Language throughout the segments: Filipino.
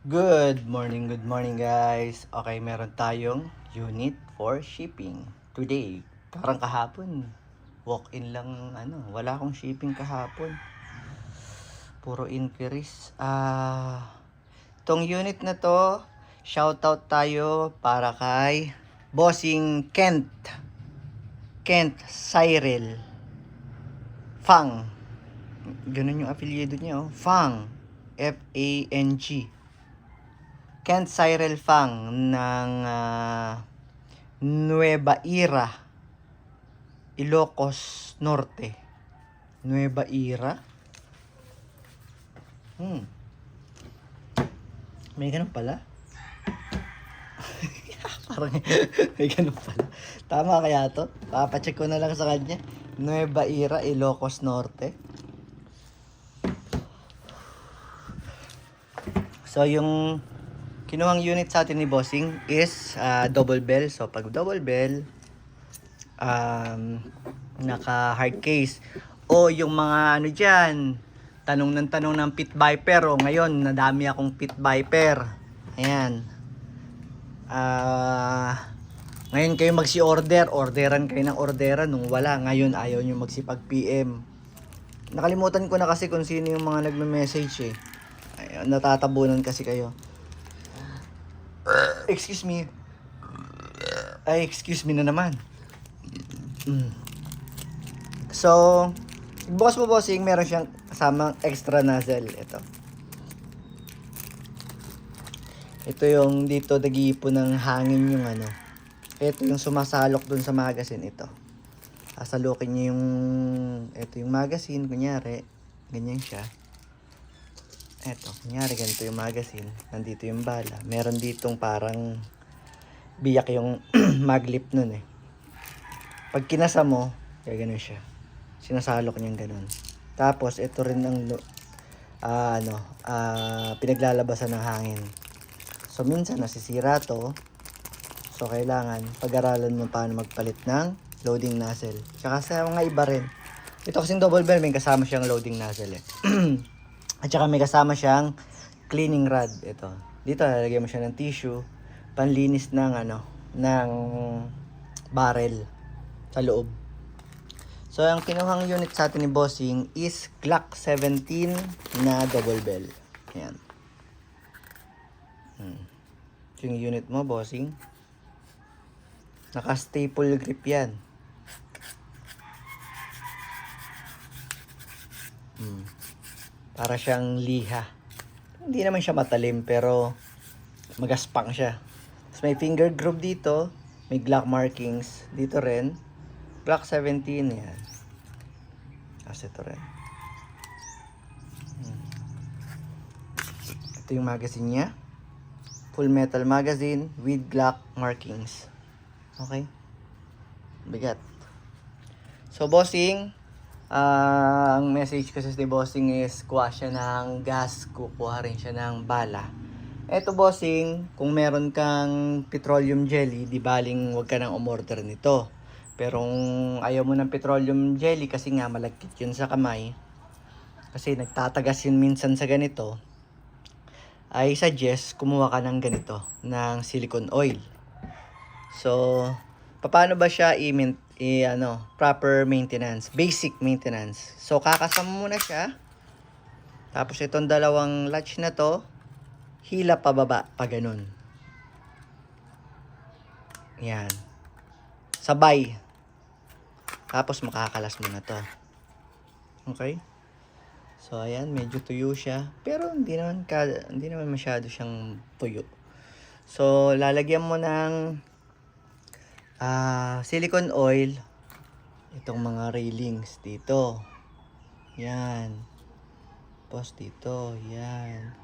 Good morning guys. Okay, meron tayong unit for shipping. Today, parang kahapon, walk-in lang wala akong shipping kahapon. Puro inquiries. Tong unit na to, shoutout tayo para kay Bossing Kent. Kent Cyril Fang. Ganun yung apelyido niya, oh. Fang. F-A-N-G. Kent Cyril Fang ng Nueva Eira, Ilocos Norte. Nueva Eira? May ganun pala? Parang may ganun pala. Tama kaya to? Papacheck ko na lang sa kanya. Nueva Eira, Ilocos Norte. So yung kinuhang unit sa atin ni Bossing is double bell. So pag double bell, naka hard case o yung mga dyan, tanong ng pit viper. O ngayon nadami akong pit viper, ayan. Ngayon kayo orderan kayo ng orderan. Nung wala, ngayon ayaw nyo magsipag PM. Nakalimutan ko na kasi kung sino yung mga nagme-message eh. Ay, natatabunan kasi kayo. Excuse me. Ay, excuse me na naman. So, bukas mo Bossing, meron siyang kasamang extra nozzle. Ito yung dito nag-iipon ng hangin yung Ito yung sumasalok dun sa magazine ito. Sasalukin niya ito yung magazine, kunyari, ganyan siya. Ito, kunyari ganito yung magazine, nandito yung bala. Meron ditong parang biyak yung maglip nun eh. Pag kinasa mo, kaya ganun siya. Sinasalok niyang ganun. Tapos ito rin ang pinaglalabasan ng hangin. So minsan nasisira to. So kailangan pag-aralan mo paano magpalit ng loading nozzle. Tsaka sa mga iba rin. Ito kasing double bell, may kasama siyang loading nozzle eh. At saka may kasama siyang cleaning rod. Ito. Dito lalagyan mo siya ng tissue, panlinis ng ng barrel sa loob. So ang kinuhang unit sa atin ni Bossing is Glock 17 na double bell. Ayan. Yung unit mo, Bossing, naka-staple grip yan. Para siyang liha. Hindi naman siya matalim pero magaspang siya. Tapos may finger groove dito, may Glock markings dito rin. Glock 17 yan. Tapos ito rin. Ito yung magazine niya. Full metal magazine with Glock markings. Okay? Bigat. So Bossing, ang message kasi ni Bossing is kuha siya ng gas, kukuha rin siya ng bala. Eto Bossing, kung meron kang petroleum jelly, di baling wag ka nang umorder nito. Pero kung ayaw mo ng petroleum jelly kasi nga malagkit yun sa kamay, kasi nagtatagas yun minsan sa ganito, I suggest kumuha ka ng ganito, ng silicone oil. So, paano ba siya proper maintenance, basic maintenance. So, kakasama mo na siya. Tapos itong dalawang latch na to, hila pababa, pa ganun. Yan. Sabay. Tapos makakalas mo na to. Okay? So, ayan, medyo tuyo siya. Pero hindi naman masyado siyang tuyo. So, lalagyan mo ng silicone oil. Itong mga railings dito. Yan. Tapos dito. Yan.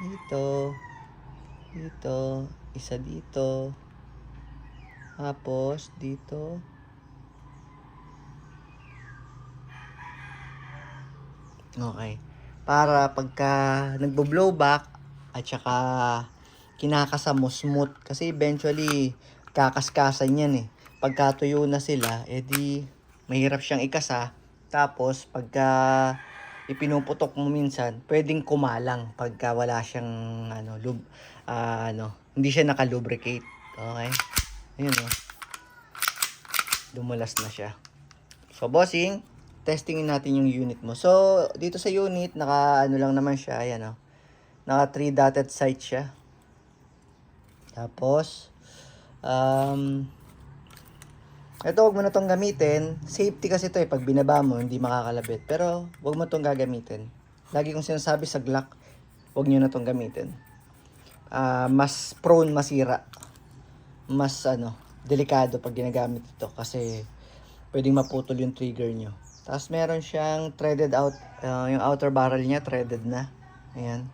Dito. Dito. Isa dito. Tapos dito. Okay. Para pagka nagbo-blowback at saka kinakasa mo smooth. Kasi eventually kakaskasan yan eh. Pagka tuyo na sila, edi mahirap siyang ikasa. Tapos pagka ipinuputok mo minsan, pwedeng kumalang pagka wala siyang hindi siya naka-lubricate. Okay? Ayun oh. Dumulas na siya. So, bossing, testingin natin yung unit mo. So, dito sa unit, naka lang naman siya. Ayan oh. Naka 3 dotted sight siya. Tapos, ito, wag mo na itong gamitin. Safety kasi ito eh. Pag binaba mo, hindi makakalabit. Pero, wag mo itong gagamitin. Lagi kong sinasabi sa Glock, wag nyo na itong gamitin. Mas prone masira. Mas, delikado pag ginagamit ito. Kasi, pwedeng maputol yung trigger nyo. Tapos, meron siyang threaded out. Yung outer barrel niya, threaded na. Ayan.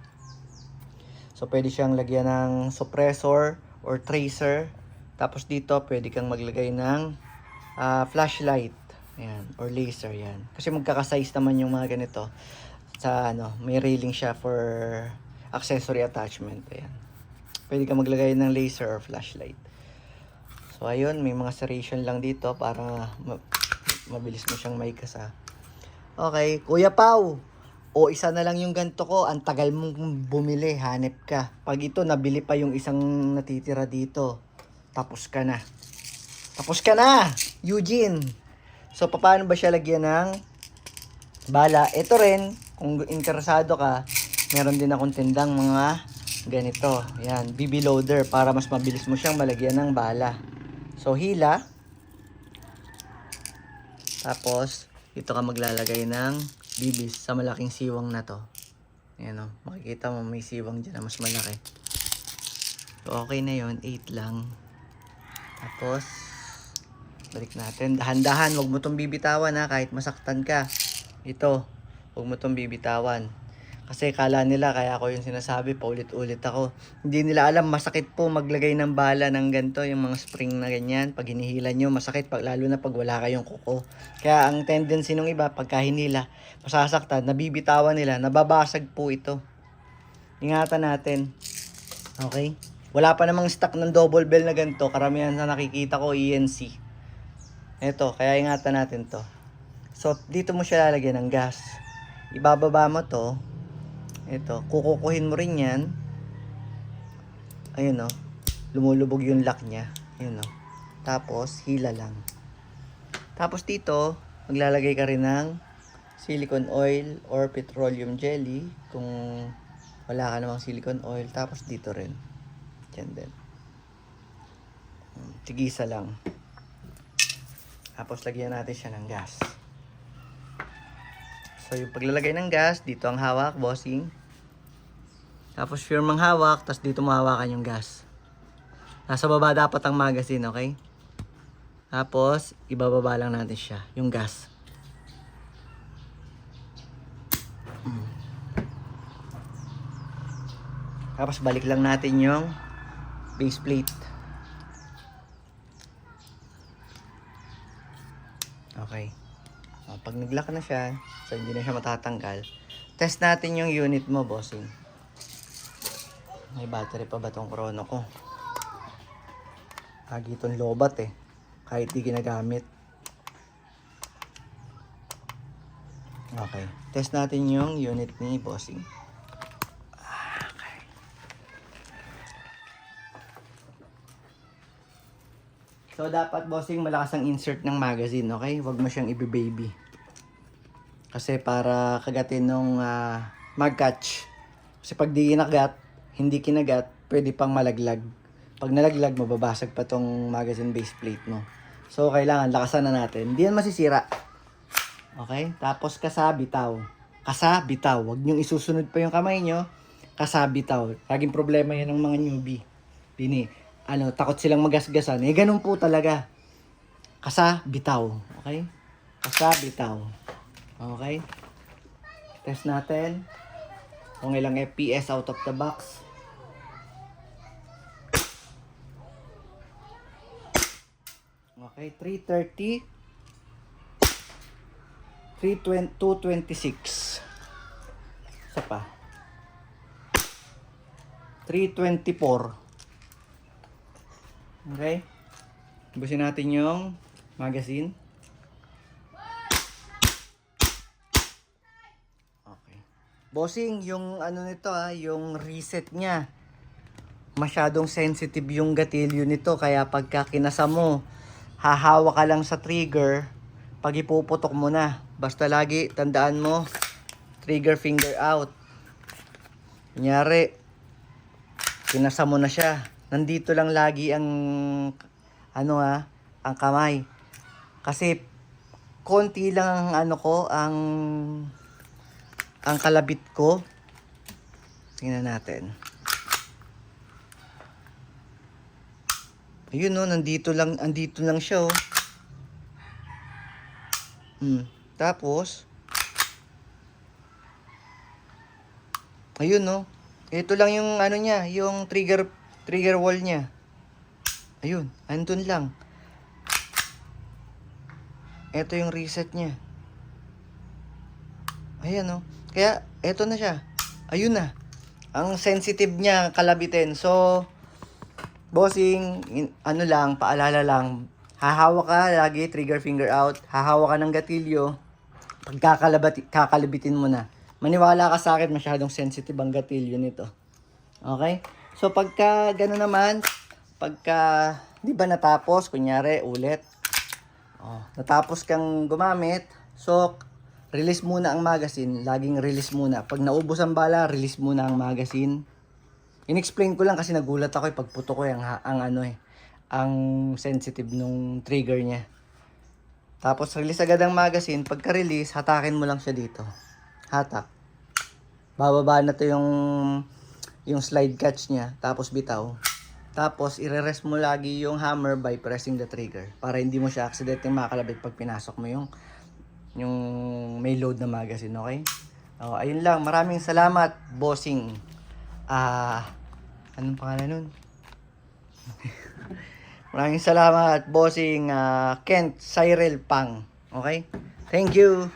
So, pwede siyang lagyan ng suppressor or tracer. Tapos dito, pwede kang maglagay ng flashlight. Ayan. Or laser. Yan. Kasi magkakasize naman yung mga ganito. Sa may railing siya for accessory attachment. Ayan. Pwede kang maglagay ng laser or flashlight. So, ayun. May mga serration lang dito para mabilis mo siyang maikasa. Okay. Kuya Pau. O isa na lang yung ganito ko, ang tagal mong bumili, hanep ka. Pag ito, nabili pa yung isang natitira dito. Tapos ka na. Tapos ka na, Eugene. So, paano ba siya lagyan ng bala? Ito rin, kung interesado ka, meron din akong tindang mga ganito. Yan, BB loader para mas mabilis mo siyang malagyan ng bala. So, hila. Tapos, dito ka maglalagay ng bibis sa malaking siwang na to. Ayan o. Makikita mo may siwang dyan na mas malaki. So, okay na yon 8 lang. Tapos, balik natin. Dahan-dahan. Huwag mo itong bibitawan ha. Kahit masaktan ka. Ito. Huwag mo itong bibitawan. Kasi kala nila, kaya ako yung sinasabi, paulit-ulit ako. Hindi nila alam, masakit po maglagay ng bala ng ganito, yung mga spring na ganyan. Pag hinihila nyo, masakit, lalo na pag wala kayong kuko. Kaya ang tendency ng iba, pagka hinila, masasaktan, nabibitawan nila, nababasag po ito. Ingatan natin. Okay? Wala pa namang stock ng double bell na ganito. Karamihan na nakikita ko, ENC. Ito, kaya ingatan natin to. So, dito mo siya lalagyan ng gas. Ibababa mo to. Ito, kukukuhin mo rin yan. Ayun o. Lumulubog yung lock niya. Ayun o. Tapos, hila lang. Tapos dito, maglalagay ka rin ng silicone oil or petroleum jelly. Kung wala ka namang silicone oil. Tapos dito rin. Diyan din. Tigisa lang. Tapos lagyan natin siya ng gas. So, yung paglalagay ng gas, dito ang hawak, bossing. Tapos, firm ang hawak, tapos dito mahawakan yung gas. Nasa baba dapat ang magazine, okay? Tapos, ibababa lang natin siya, yung gas. Tapos, balik lang natin yung base plate. Okay. Pag nag-lock na siya, so hindi na siya matatanggal, test natin yung unit mo, bossing. May battery pa ba tong chrono ko? Lagi itong lobat eh. Kahit di ginagamit. Okay. Test natin yung unit ni bossing. Okay. So, dapat bossing malakas ang insert ng magazine, okay? Huwag mo siyang i-baby. Kasi para kagatin nung mag-catch. Kasi pag di kinagat, hindi kinagat, pwede pang malaglag. Pag nalaglag, mababasag pa tong magazine base plate mo. So, kailangan lakasan na natin. Hindi yan masisira. Okay? Tapos kasa, bitaw. Kasa, bitaw. Huwag niyong isusunod pa yung kamay nyo. Kasa, bitaw. Laging problema yan ng mga newbie. Takot silang magasgasan. Ganun po talaga. Kasa, bitaw. Okay? Kasa, bitaw. Okay? Test natin. Kung ilang FPS out of the box. Okay, 330. 226. Isa pa. 324. Okay? Busin natin yung magazine. Bossing, yung ano nito yung reset niya. Masyadong sensitive yung gatilyo nito, kaya pagka kinasa mo, hahawa ka lang sa trigger, pag ipuputok mo na. Basta lagi, tandaan mo, trigger finger out. Kunyari, kinasa mo na siya. Nandito lang lagi ang, ang kamay. Kasi, konti lang ang ang kalabit ko. Tingnan natin. Ayun andito lang siya Tapos, ayun ito lang yung ano niya, yung trigger wall niya. Ayun, andun lang. Ito yung reset niya. Ayan Kaya, eto na siya. Ayun na. Ang sensitive niya kalabitin. So, bossing, paalala lang. Hahawa ka lagi, trigger finger out. Hahawa ka ng gatilyo. Pag kakalabitin mo na. Maniwala ka sa akin, masyadong sensitive ang gatilyo nito. Okay? So, pagka gano'n naman, di ba natapos, kunyari, ulit. Natapos kang gumamit, so, release muna ang magazine. Laging release muna. Pag naubos ang bala, release muna ang magazine. In-explain ko lang kasi nagulat ako pagputo ko ang sensitive nung trigger niya. Tapos release agad ang magazine. Pagka-release, hatakin mo lang siya dito. Hatak. Bababa na to yung slide catch niya. Tapos bitaw. Tapos ire-rest mo lagi yung hammer by pressing the trigger. Para hindi mo siya accidentally makakalabit pag pinasok mo yung may load na magazine, okay? Ayun lang. Maraming salamat, bossing. Anong pangalan nun? Maraming salamat, bossing Kent Cyril Pang. Okay? Thank you.